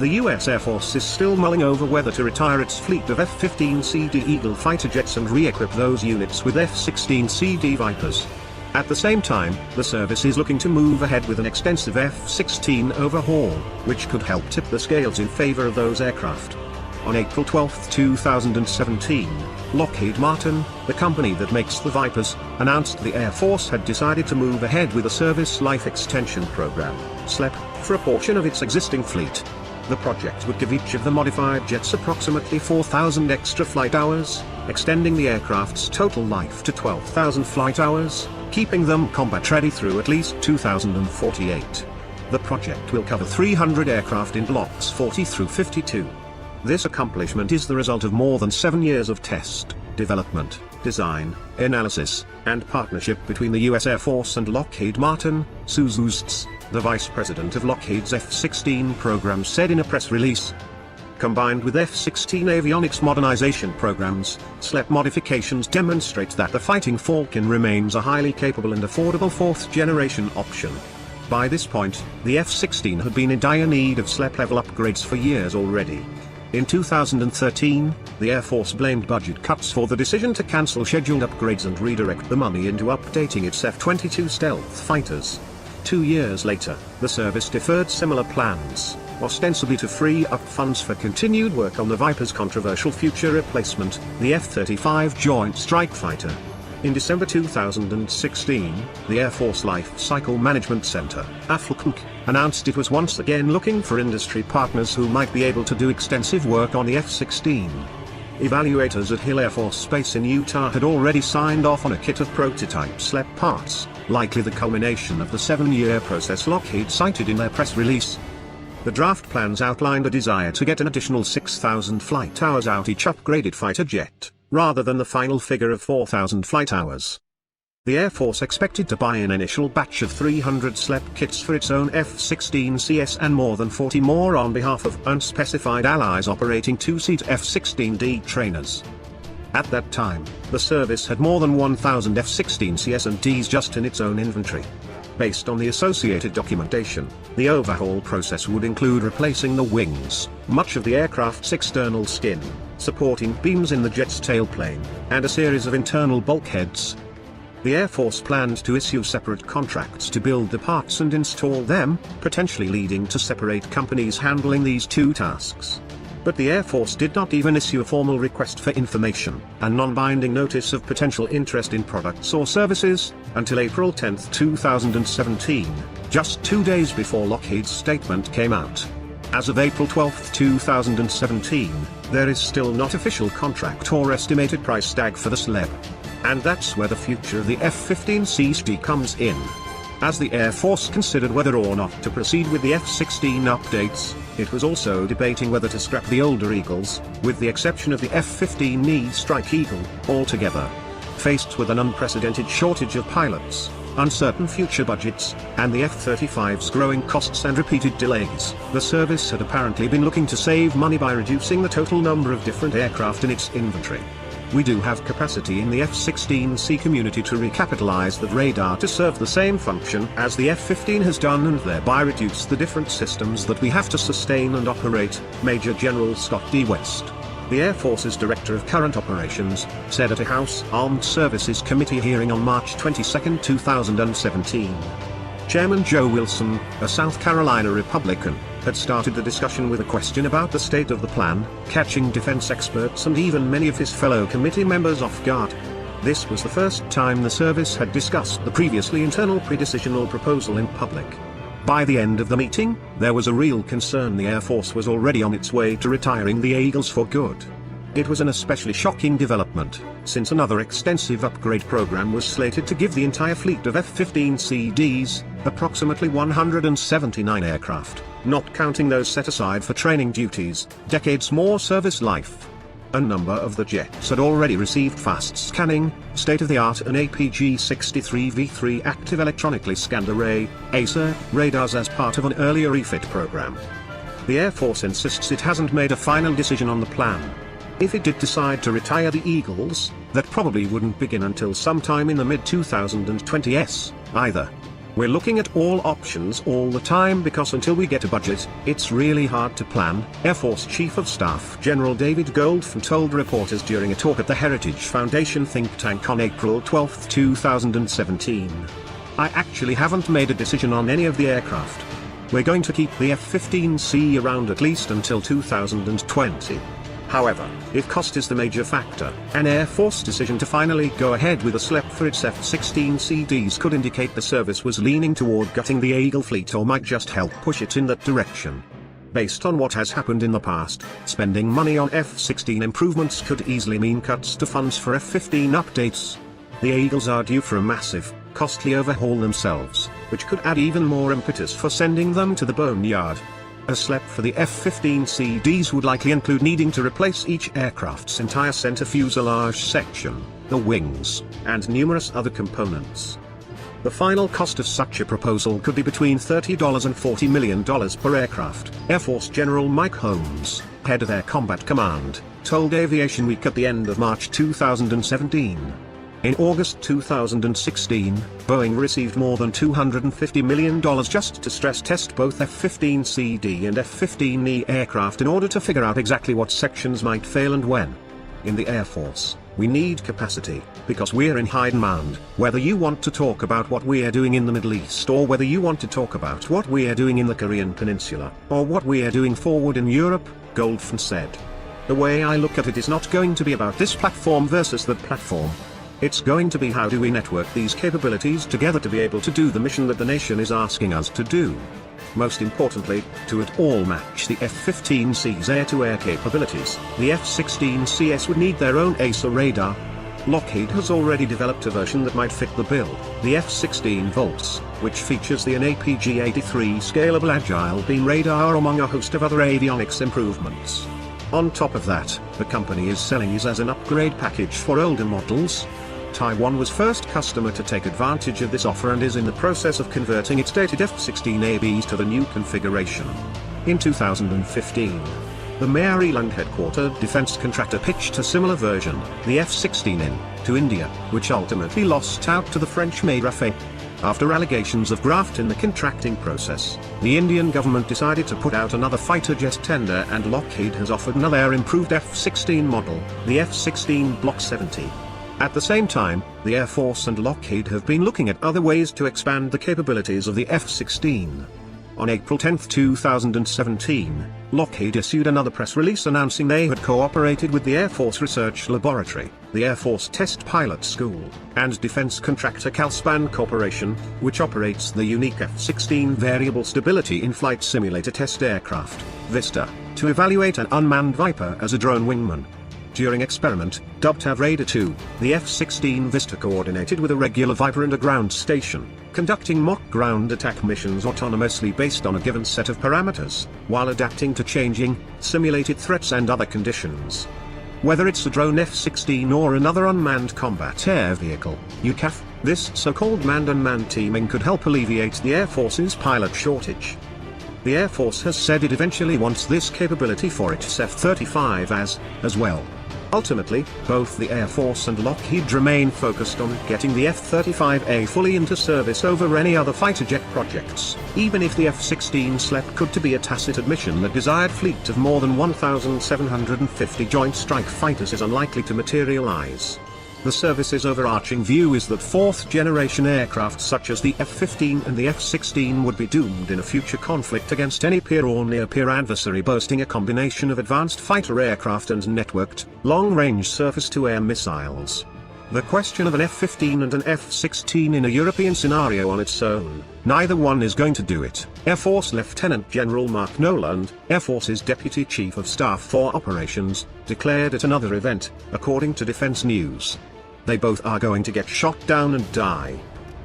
The US Air Force is still mulling over whether to retire its fleet of F-15CD Eagle fighter jets and re-equip those units with F-16CD Vipers. At the same time, the service is looking to move ahead with an extensive F-16 overhaul, which could help tip the scales in favor of those aircraft. On April 12, 2017, Lockheed Martin, the company that makes the Vipers, announced the Air Force had decided to move ahead with a Service Life Extension Program, SLEP, for a portion of its existing fleet. The project would give each of the modified jets approximately 4,000 extra flight hours, extending the aircraft's total life to 12,000 flight hours, keeping them combat-ready through at least 2048. The project will cover 300 aircraft in blocks 40 through 52. This accomplishment is the result of more than 7 years of test, development, design, analysis, and partnership between the US Air Force and Lockheed Martin. Suzustz, the vice president of Lockheed's F-16 program, said in a press release. Combined with F-16 avionics modernization programs, SLEP modifications demonstrate that the Fighting Falcon remains a highly capable and affordable fourth-generation option. By this point, the F-16 had been in dire need of SLEP-level upgrades for years already. In 2013, the Air Force blamed budget cuts for the decision to cancel scheduled upgrades and redirect the money into updating its F-22 stealth fighters. 2 years later, the service deferred similar plans, ostensibly to free up funds for continued work on the Viper's controversial future replacement, the F-35 Joint Strike Fighter. In December 2016, the Air Force Life Cycle Management Center, AFLCMC, announced it was once again looking for industry partners who might be able to do extensive work on the F-16. Evaluators at Hill Air Force Base in Utah had already signed off on a kit of prototype SLEP parts, likely the culmination of the 7-year process Lockheed cited in their press release. The draft plans outlined a desire to get an additional 6,000 flight hours out each upgraded fighter jet, rather than the final figure of 4,000 flight hours. The Air Force expected to buy an initial batch of 300 SLEP kits for its own F-16CS and more than 40 more on behalf of unspecified allies operating two-seat F-16D trainers. At that time, the service had more than 1,000 F-16CS and Ds just in its own inventory. Based on the associated documentation, the overhaul process would include replacing the wings, much of the aircraft's external skin, supporting beams in the jet's tailplane, and a series of internal bulkheads. The Air Force planned to issue separate contracts to build the parts and install them, potentially leading to separate companies handling these two tasks. But the Air Force did not even issue a formal request for information, a non-binding notice of potential interest in products or services, until April 10, 2017, just 2 days before Lockheed's statement came out. As of April 12, 2017, there is still not official contract or estimated price tag for the SLEP. And that's where the future of the F-15CD comes in. As the Air Force considered whether or not to proceed with the F-16 updates, it was also debating whether to scrap the older Eagles, with the exception of the F-15E Strike Eagle, altogether. Faced with an unprecedented shortage of pilots, uncertain future budgets, and the F-35's growing costs and repeated delays, the service had apparently been looking to save money by reducing the total number of different aircraft in its inventory. We do have capacity in the F-16C community to recapitalize that radar to serve the same function as the F-15 has done and thereby reduce the different systems that we have to sustain and operate, Major General Scott D. West, the Air Force's Director of Current Operations, said at a House Armed Services Committee hearing on March 22, 2017. Chairman Joe Wilson, a South Carolina Republican, had started the discussion with a question about the state of the plan, catching defense experts and even many of his fellow committee members off guard. This was the first time the service had discussed the previously internal pre-decisional proposal in public. By the end of the meeting, there was a real concern the Air Force was already on its way to retiring the Eagles for good. It was an especially shocking development, since another extensive upgrade program was slated to give the entire fleet of F-15CDs, approximately 179 aircraft, not counting those set aside for training duties, decades more service life. A number of the jets had already received fast scanning, state-of-the-art and APG-63V3 active electronically scanned array, ASA, radars as part of an earlier refit program. The Air Force insists it hasn't made a final decision on the plan. If it did decide to retire the Eagles, that probably wouldn't begin until sometime in the mid-2020s, either. We're looking at all options all the time because until we get a budget, it's really hard to plan, Air Force Chief of Staff General David Goldfein told reporters during a talk at the Heritage Foundation think tank on April 12, 2017. I actually haven't made a decision on any of the aircraft. We're going to keep the F-15C around at least until 2020. However, if cost is the major factor, an Air Force decision to finally go ahead with a SLEP for its F-16CDs could indicate the service was leaning toward gutting the Eagle fleet or might just help push it in that direction. Based on what has happened in the past, spending money on F-16 improvements could easily mean cuts to funds for F-15 updates. The Eagles are due for a massive, costly overhaul themselves, which could add even more impetus for sending them to the boneyard. A SLEP for the F-15CDs would likely include needing to replace each aircraft's entire center fuselage section, the wings, and numerous other components. The final cost of such a proposal could be between $30 and $40 million per aircraft, Air Force General Mike Holmes, head of Air Combat Command, told Aviation Week at the end of March 2017. In August 2016, Boeing received more than $250 million just to stress test both F-15CD and F-15E aircraft in order to figure out exactly what sections might fail and when. In the Air Force, we need capacity, because we're in high demand, whether you want to talk about what we're doing in the Middle East or whether you want to talk about what we're doing in the Korean Peninsula, or what we're doing forward in Europe, Goldfein said. The way I look at it is not going to be about this platform versus that platform. It's going to be how do we network these capabilities together to be able to do the mission that the nation is asking us to do. Most importantly, to at all match the F-15C's air-to-air capabilities, the F-16CS would need their own AESA radar. Lockheed has already developed a version that might fit the bill, the F-16 Volts, which features the APG-83 scalable agile beam radar among a host of other avionics improvements. On top of that, the company is selling these as an upgrade package for older models. Taiwan was first customer to take advantage of this offer and is in the process of converting its dated F-16ABs to the new configuration. In 2015, the Maryland-headquartered defense contractor pitched a similar version, the F-16N, to India, which ultimately lost out to the French-made Rafale. After allegations of graft in the contracting process, the Indian government decided to put out another fighter jet tender, and Lockheed has offered another improved F-16 model, the F-16 Block 70. At the same time, the Air Force and Lockheed have been looking at other ways to expand the capabilities of the F-16. On April 10, 2017, Lockheed issued another press release announcing they had cooperated with the Air Force Research Laboratory, the Air Force Test Pilot School, and defense contractor Calspan Corporation, which operates the unique F-16 Variable Stability in-flight simulator test aircraft, VISTA, to evaluate an unmanned Viper as a drone wingman. During experiment, dubbed TAV Raider 2, the F-16 VISTA coordinated with a regular Viper and a ground station, conducting mock ground attack missions autonomously based on a given set of parameters, while adapting to changing, simulated threats and other conditions. Whether it's a drone F-16 or another unmanned combat air vehicle, UCAF, this so-called manned-unmanned teaming could help alleviate the Air Force's pilot shortage. The Air Force has said it eventually wants this capability for its F-35 as well. Ultimately, both the Air Force and Lockheed remain focused on getting the F-35A fully into service over any other fighter jet projects, even if the F-16 SLEP could to be a tacit admission that desired fleet of more than 1,750 Joint Strike Fighters is unlikely to materialize. The service's overarching view is that fourth-generation aircraft such as the F-15 and the F-16 would be doomed in a future conflict against any peer or near-peer adversary boasting a combination of advanced fighter aircraft and networked, long-range surface-to-air missiles. The question of an F-15 and an F-16 in a European scenario on its own, neither one is going to do it, Air Force Lieutenant General Mark Noland, Air Force's Deputy Chief of Staff for Operations, declared at another event, according to Defense News. They both are going to get shot down and die.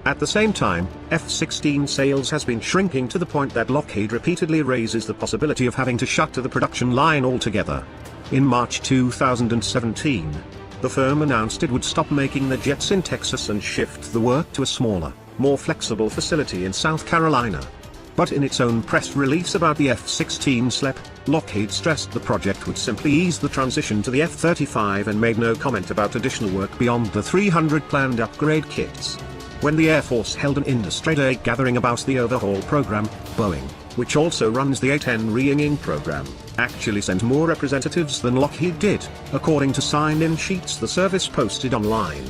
At the same time, F-16 sales has been shrinking to the point that Lockheed repeatedly raises the possibility of having to shut the production line altogether. In March 2017, the firm announced it would stop making the jets in Texas and shift the work to a smaller, more flexible facility in South Carolina. But in its own press release about the F-16 SLEP, Lockheed stressed the project would simply ease the transition to the F-35 and made no comment about additional work beyond the 300 planned upgrade kits. When the Air Force held an industry day gathering about the overhaul program, Boeing, which also runs the A-10 re-winging program, actually sent more representatives than Lockheed did, according to sign-in sheets the service posted online.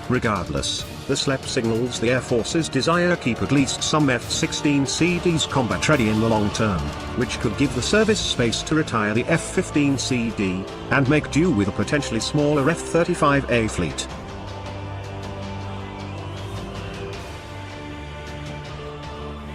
Regardless, the SLEP signals the Air Force's desire to keep at least some F-16CDs combat-ready in the long term, which could give the service space to retire the F-15CD, and make do with a potentially smaller F-35A fleet.